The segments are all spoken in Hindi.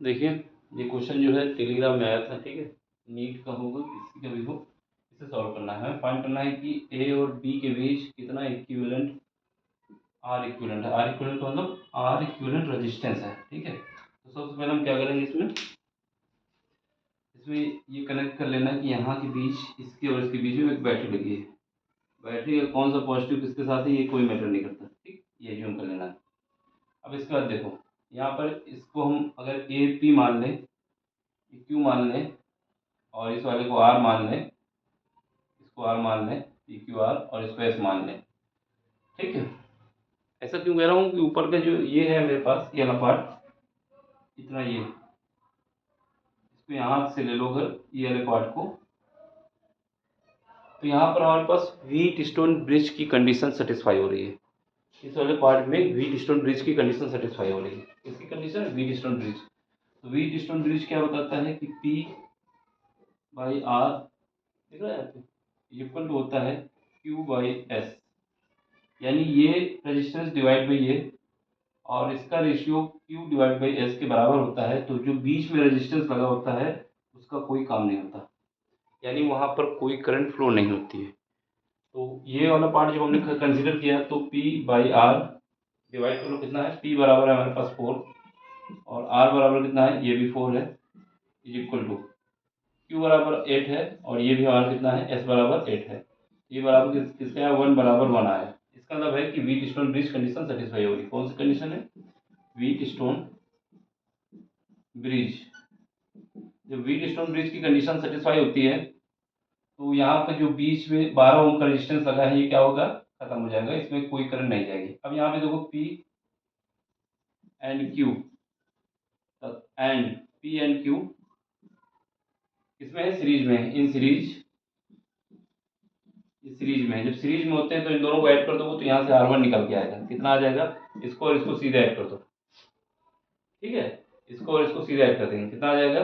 देखिए, ये क्वेश्चन जो है टेलीग्राम में आया था, ठीक है? नीट का होगा, किसी का भी हो, इसे सॉल्व करना है। हमें फाइंड करना है कि ए और बी के बीच कितना इक्विवेलेंट आर इक्विवेलेंट है। आर इक्विवेलेंट का मतलब आर इक्विवेलेंट रेजिस्टेंस है, ठीक है? तो सबसे पहले हम क्या करेंगे, इसमें इसमें ये कनेक्ट कर लेना कि यहाँ के बीच, इसके और इसके बीच में एक बैटरी लगी है। बैटरी का कौन सा पॉजिटिव किसके साथ है ये कोई मैटर नहीं करता, ठीक? ये ज्यूम कर लेना है। अब इसके बाद देखो, यहाँ पर इसको हम अगर ए पी मान लें, क्यू मान लें, और इस वाले को आर मान लें, इसको आर मान लें, पी क्यू आर, और इसको एस मान लें, ठीक है? ऐसा क्यों कह रहा हूँ कि ऊपर का जो ये है मेरे पास, ये वाला पार्ट, इतना ये, इसको यहाँ से ले लो अगर ये वाले पार्ट को, तो यहाँ पर हमारे पास व्हीट स्टोन ब्रिज की कंडीशन सेटिस्फाई हो रही है। इस वाले पार्ट में व्हीट स्टोन ब्रिज की कंडीशन सेटिस्फाई हो रही है। इसकी कंडीशन है व्हीट स्टोन ब्रिज। तो व्हीट स्टोन ब्रिज क्या बताता है कि पी बाई आर, दिख रहा है यहाँ पे, इक्वल टू होता है क्यू बाई एस, यानी ये रेजिस्टेंस डिवाइड बाई ये, और इसका ratio Q divide by S के बराबर होता है। तो जो बीच में रेजिस्टेंस लगा होता है उसका कोई काम नहीं होता, यानी वहाँ पर कोई करंट फ्लो नहीं होती है। तो ये वाला पार्ट जब हमने कंसिडर किया तो पी बाई आर डिवाइड कर लो, कितना है, पी बराबर है हमारे पास 4, और आर बराबर कितना है, ये भी 4 है, इज इक्वल टू क्यू बराबर 8 है, और ये भी हमारा कितना है, एस बराबर 8 है। ये बराबर किसका है, 1 बराबर 1 आया। इसका मतलब है कि wheat stone bridge condition satisfy होगी। कौन सी कंडीशन है, व्हीट स्टोन ब्रिज। जब व्हीट स्टोन ब्रिज की कंडीशन सेटिस्फाई होती है तो यहाँ पर जो बीच में 12 ओम का रेजिस्टेंस लगा है ये क्या होगा, खत्म हो जाएगा, इसमें कोई करंट नहीं जाएगी। अब यहाँ पे देखो P and Q, and P and Q किसमें है, सीरीज में है, इन सीरीज। इस सीरीज में, जब सीरीज में होते हैं तो इन दोनों को ऐड कर दो तो यहाँ से R1 निकल के आएगा, कितना आ जाएगा, इसको और इसको सीधे ऐड कर दो, ठीक है? इसको और इसको सीधे ऐड कर देंगे, कितना आ जाएगा,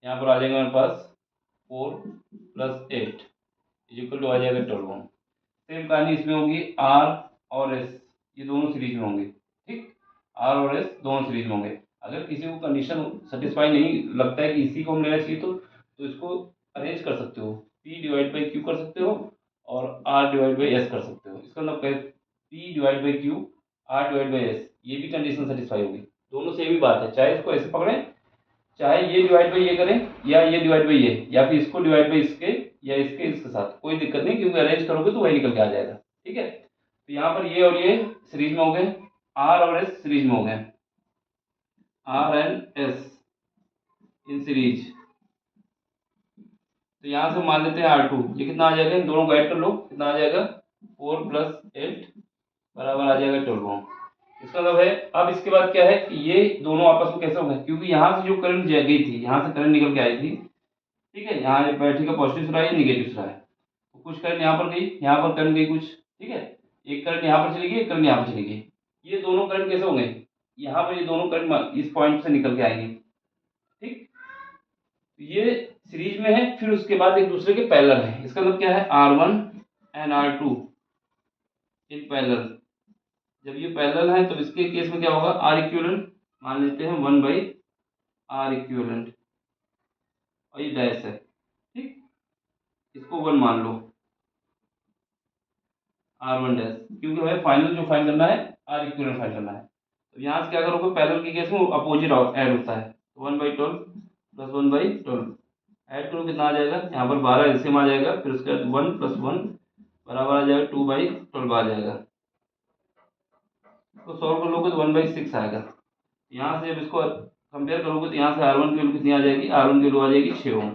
यहाँ पर आ जाएगा हमारे पास 4 + 8 इज इक्वल टू आ जाएगा 12 ओम। सेम कहानी इसमें होगी, R और S ये दोनों सीरीज में होंगे, ठीक? R और S दोनों सीरीज में होंगे। अगर किसी को कंडीशन सेटिस्फाई नहीं लगता है कि इसी को हम लेना चाहिए तो इसको अरेंज कर सकते हो, P डिवाइड बाई Q कर सकते हो और R डिवाइड बाई S कर सकते हो। इसका मतलब P divide by Q, R divide by S, ये भी कंडीशन सेटिस्फाई होगी। दोनों सेम ही बात है, चाहे इसको ऐसे पकड़ें, चाहे ये डिवाइड बाई ये करें, या ये डिवाइड बाई ये, या फिर इसको डिवाइड बाई इसके, या इसके इसके साथ, कोई दिक्कत नहीं, क्योंकि अरेंज करोगे तो वही निकल के आ जाएगा, ठीक है? तो यहाँ पर ये और ये सीरीज में हो गए, R और S सीरीज में हो गए, R and S in series. तो यहाँ से मान लेते हैं R2, ये कितना आ जाएगा, इन दोनों को ऐड कर लो, कितना आ जाएगा, 4 + 8 बराबर आ जाएगा 12 ओम। इसका मतलब है, अब इसके बाद क्या है कि ये दोनों आपस में कैसे हो गए, क्योंकि यहाँ से जो करंट गई थी, यहाँ से करंट निकल के आई थी, ठीक है? यहाँ बैटरी का पॉजिटिव सुराहा है, निगेटिव सुराहा है, तो कुछ करंट यहाँ पर गई, यहाँ पर करंट गई कुछ, ठीक है? एक करंट यहाँ पर चली गई, एक करंट यहाँ पर चली गई। ये दोनों करंट कैसे हो गए, यहाँ पर ये दोनों करंट इस पॉइंट से निकल के आएंगे, ठीक? ये सीरीज में है, फिर उसके बाद एक दूसरे के पैरेलल है। इसका मतलब क्या है, R1 and R2 in parallel. जब ये पैरेलल है तो इसके केस में क्या होगा, R इक्विवेलेंट मान लेते हैं 1/R इक्विवेलेंट, और ये डैश है, ठीक? इसको 1 मान लो, R1 डैश, क्योंकि हमें फाइनल जो फाइंड करना है, R इक्विवेलेंट फाइंड करना है। तो यहाँ से क्या करोगे, पैरेलल के केस में अपोजिट ऐड होता है, 1/12 + 1/12 ऐड करो, कितना आ जाएगा, यहाँ पर 12 एलसीएम आ जाएगा, फिर उसके बाद 1 + 1 बराबर आ जाएगा 2/12 आ जाएगा। तो सॉल्व कर लोगे तो 1/6 आएगा। यहाँ से जब इसको कंपेयर करोगे तो यहाँ से R1 की वैल्यू कितनी आ जाएगी, R1 की वैल्यू आ जाएगी 6 ओम,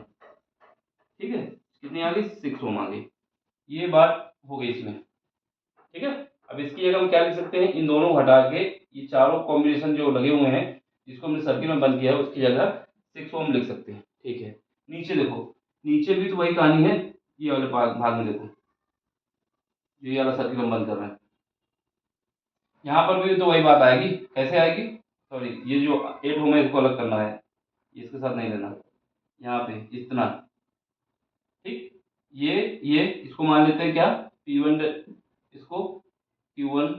ठीक है? कितनी आ गई, 6 ओम आ गई। ये बात हो गई इसमें, ठीक है? अब इसकी जगह हम क्या लिख सकते हैं, इन दोनों को हटा के ये चारों कॉम्बिनेशन जो लगे हुए हैं जिसको हमने सर्किल में बंद किया है उसकी जगह 6 ओम लिख सकते हैं, ठीक है? नीचे देखो, नीचे भी तो वही कहानी है, ये वाले भाग में देखो, जो ये वाला सर्किल हम बंद कर रहे हैं, यहाँ पर भी तो वही बात आएगी। कैसे आएगी, सॉरी, ये जो 8 ओम है इसको अलग करना है, इसके साथ नहीं लेना, यहाँ पे इतना, ठीक? ये इसको मान लेते हैं क्या, P1, इसको Q1,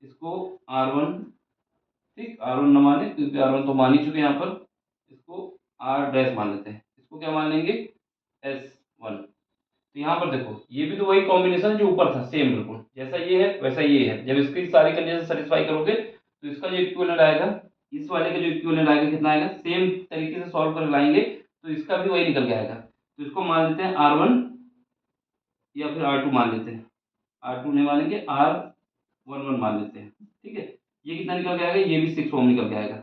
इसको R1, ठीक? R1 न माने क्योंकि R1 तो मान ही चुके हैं यहाँ पर, आर डैश मान लेते हैं, इसको क्या मान लेंगे S1। तो यहाँ पर देखो ये भी तो वही कॉम्बिनेशन जो ऊपर था, सेम बिल्कुल जैसा ये है वैसा ये है। जब इसकी सारी कंडीशन सेटिस्फाई करोगे तो इसका जो इक्विवेलेंट आएगा, इस वाले का जो इक्विवेलेंट आएगा कितना आएगा, सेम तरीके से सॉल्व कर लाएंगे तो इसका भी वही निकल के आएगा। तो इसको मान लेते हैं R1 या फिर R2 मान लेते हैं, R2 नहीं मानेंगे, R11 मान लेते हैं। ठीक है, ये कितना निकल के आएगा, ये भी 6 ओम निकल के आएगा।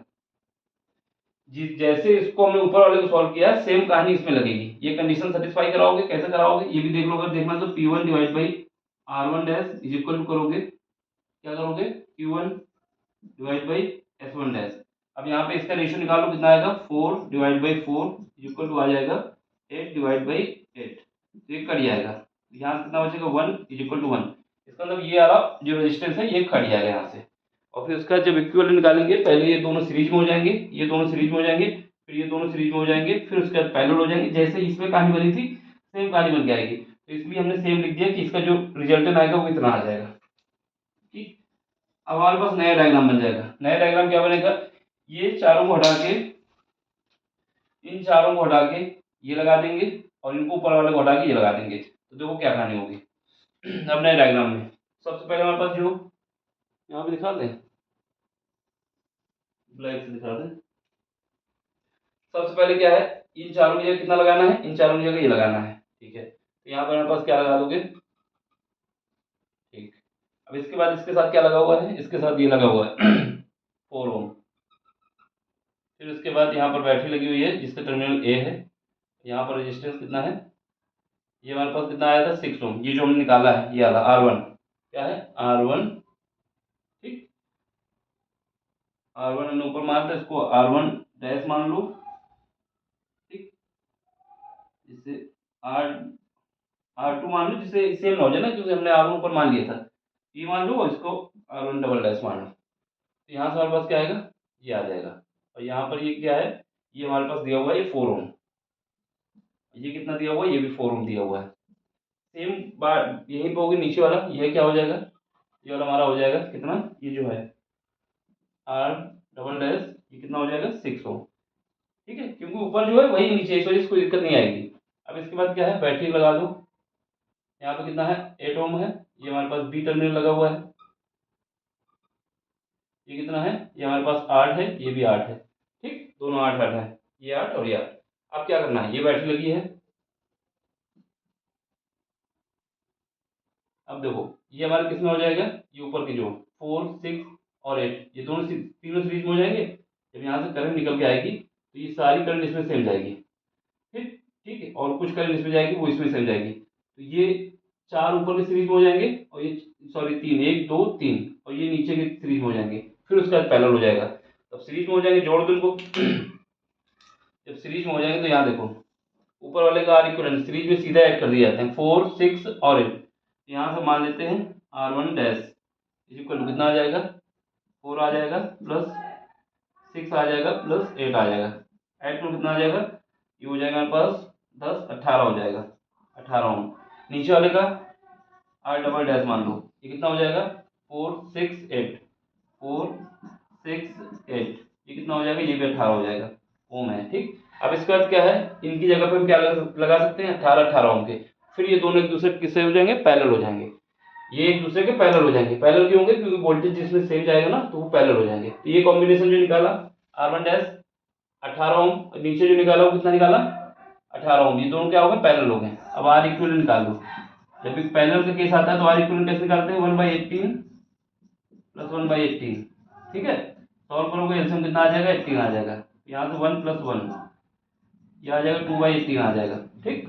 जिस जैसे इसको हमने ऊपर वाले को सॉल्व किया सेम कहानी इसमें लगेगी। ये कंडीशन सेटिस्फाई कराओगे, कैसे कराओगे ये भी देख लो। अगर देखना तो P1 divide by R1 dash is equal to करोगे, क्या करोगे, Q1 divide by S1 dash. अब यहाँ पे इसका रेशियो निकालो, कितना आएगा 4 divide by 4 is equal to आ जाएगा 8 डिवाइड बाई 8। तो ये कट जाएगा, यहाँ से कितना बचेगा 1 इज इक्वल टू 1। इसका मतलब ये वाला जो रेजिस्टेंस है ये कट जाएगा यहाँ से। और फिर उसका जब इक्विवेलेंट निकालेंगे, पहले ये दोनों सीरीज में हो जाएंगे, ये दोनों सीरीज में हो जाएंगे, फिर ये दोनों सीरीज में हो जाएंगे, फिर उसके बाद पैरेलल हो जाएंगे। जैसे इसमें कहानी बनी थी सेम कहानी बन के आएगी। तो इसलिए हमने सेम लिख दिया कि इसका जो रिजल्टेंट आएगा वो इतना आ जाएगा। ठीक, अब हमारे पास नया डायग्राम बन जाएगा। नया डायग्राम क्या बनेगा, ये चारों को हटा के, इन चारों को हटा के ये लगा देंगे और इनको ऊपर वाले को हटा के ये लगा देंगे। तो देखो क्या कहानी होगी। अब नए डायग्राम में सबसे पहले हमारे पास जो यहाँ पे दिखा दें, ब्लैक से दिखा दें। सबसे पहले क्या है, इन चारों की जगह कितना लगाना है, इन चारों की जगह ये लगाना है। ठीक है, तो यहाँ पर हमारे पास क्या लगा दोगे, ठीक। अब इसके बाद इसके साथ क्या लगा हुआ है, इसके साथ ये लगा हुआ है 4 ओम। फिर उसके बाद यहाँ पर बैटरी लगी हुई है जिसका टर्मिनल ए है। यहाँ पर रेजिस्टेंस कितना है, ये हमारे पास कितना आया था 6 ओम। ये जो हमने निकाला है ये वाला R1 क्या है, R1। ठीक, R1 हमने ऊपर मारता है, इसको R1 डैश मान लो। ठीक, इससे R2 मान लो, जिससे सेम ना हो जाए ना, क्योंकि हमने R1 ऊपर मान लिया था। ये मान लो और इसको R1 डबल डैश मान लो। तो यहाँ से हमारे पास क्या आएगा, ये आ जाएगा। और यहाँ पर ये क्या है, ये हमारे पास दिया हुआ है ये 4 ओम। ये कितना दिया हुआ है, ये भी 4 ओम दिया हुआ है। सेम बात यहीं पे होगी, नीचे वाला ये क्या हो जाएगा, ये वाला हमारा हो जाएगा कितना, ये जो है R डबल डैश, ये कितना हो जाएगा 6 ओम। ठीक है, क्योंकि ऊपर जो है वही नीचे, इस वजह से कोई दिक्कत नहीं आएगी। अब इसके बाद क्या है, बैटरी लगा दो। यहाँ पे कितना है 8 ओम है, ये हमारे पास बी टर्मिनल लगा हुआ है। ये कितना है, ये हमारे पास 8 है, ये भी 8 है। ठीक, दोनों 8 8 है, ये 8 और ये 8। अब क्या करना है, ये बैटरी लगी है। अब देखो ये हमारे किस में हो जाएगा, ये ऊपर के जो 4 6 और 8, ये दोनों तीनों सीरीज में हो जाएंगे। जब यहाँ से करंट निकल के आएगी तो ये सारी करंट इसमें सेम जाएगी। ठीक, ठीक है, और कुछ करंट इसमें जाएगी वो इसमें सेम जाएगी। तो ये 4 ऊपर के सीरीज में हो जाएंगे और ये सॉरी 3, 1 2 3, और ये नीचे के सीरीज में हो जाएंगे। फिर उसके बाद पैरेलल हो जाएगा। तब सीरीज में हो जाएंगे, जोड़ दो इनको। जब सीरीज में हो जाएंगे तो यहाँ देखो ऊपर वाले का आर इक्विवेलेंट सीरीज में सीधा ऐड कर दिए जाते हैं, 4 6 और 8। यहाँ से मान लेते हैं R1 dash is equal to कितना आ जाएगा, 4 आ जाएगा प्लस 6 आ जाएगा प्लस 8 आ जाएगा। ऐड करो कितना आ जाएगा, ये हो जाएगा हमारे पास 10 18 हो जाएगा, 18 ओम। नीचे वाले का R डबल डैश मान लो, ये कितना हो जाएगा 4 6 8, 4 6 8, ये कितना हो जाएगा, ये भी 18 हो जाएगा ओम है। ठीक, अब इसके बाद क्या है, इनकी जगह पे हम क्या लगा सकते हैं 18 18 ओम के। फिर ये दोनों एक दूसरे किससे हो जाएंगे, पैरेलल हो जाएंगे। ये एक दूसरे के पैरेलल हो जाएंगे। पैरेलल क्यों होंगे, क्योंकि वोल्टेज जिसमें सेम जाएगा ना तो वो पैरेलल हो जाएंगे। तो ये कॉम्बिनेशन जो निकाला R1 डैश 18 ओम, नीचे जो निकाला वो कितना निकाला 18 ओम, ये दोनों क्या हो गए, पैरेलल हो गए। अब R इक्विवेलेंट निकाल दो। जब भी पैरेलल का केस आता है तो R इक्विवेलेंट कैसे निकालते हैं, 1/18 प्लस 1/18। ठीक है, सॉल्व करोगे एलसीएम कितना आ जाएगा, 18 आ जाएगा। यहाँ से 1 प्लस 1 ये आ जाएगा 2/18 आ जाएगा। ठीक,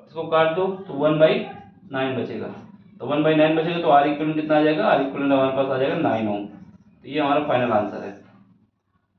इसको काट दो तो 1/9 बचेगा। तो 1/9 बचेगा तो R इक्विवेलेंट कितना आ जाएगा, R इक्विवेलेंट हमारे पास आ जाएगा 9 ओम। तो ये हमारा फाइनल आंसर है,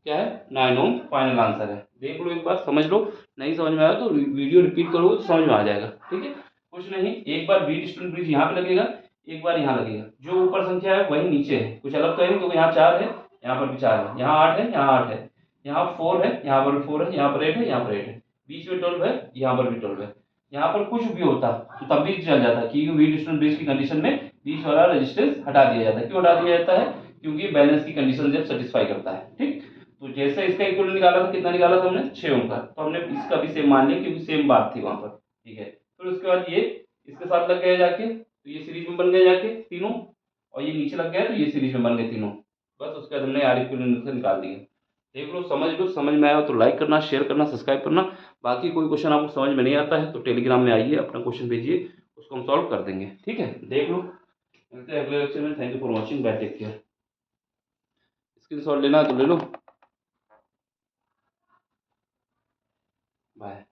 क्या है 9 ओम फाइनल आंसर है। देख लो एक बार, समझ लो, नहीं समझ में आया तो वीडियो रिपीट करोगे तो समझ में आ जाएगा। ठीक है, कुछ नहीं, एक बार वी डिस्टेंस ब्रिज यहाँ पे लगेगा, एक बार यहाँ लगेगा। जो ऊपर संख्या है वही नीचे है, कुछ अलग तो है नहीं, क्योंकि यहाँ 4 है, यहाँ पर भी 4 है, यहाँ 8 है, यहाँ 8 है, यहाँ 4 है, यहाँ पर भी 4 है, यहाँ पर 8 है, यहाँ पर 8 है, बीच में 12 है, यहाँ पर भी 12 है। यहाँ पर कुछ भी होता तो तब भी चल जाता, क्योंकि वी डिस्टेंस ब्रिज की कंडीशन में बीच वाला रेजिस्टेंस हटा दिया जाता है। क्यों हटा दिया जाता है, क्योंकि बैलेंस की कंडीशन जब सेटिस्फाई करता है। ठीक, तो जैसे इसका इक्विवेलेंट निकाला था, कितना निकाला था हमने 6 ओम का, तो हमने इसका भी सेम मान लिया क्योंकि सेम बात थी वहां पर। ठीक है, फिर उसके बाद ये इसके साथ लग गया जाके, तो ये सीरीज में बन गए जाके तीनों, और ये नीचे लग गया तो ये सीरीज में बन गए तीनों। बस उसके बाद हमने आर इक्विवेलेंट से निकाल दिए। देख लो, समझ में आया हो तो लाइक करना, शेयर करना, सब्सक्राइब करना। बाकी कोई क्वेश्चन आपको समझ में नहीं आता है तो टेलीग्राम में आइए, अपना क्वेश्चन भेजिए, उसको हम सॉल्व कर देंगे। ठीक है, देख लो, मिलते हैं अगले लेक्चर में। Thank you for watching, bye, take care. Screenshot लेना है तो ले लो, बाय।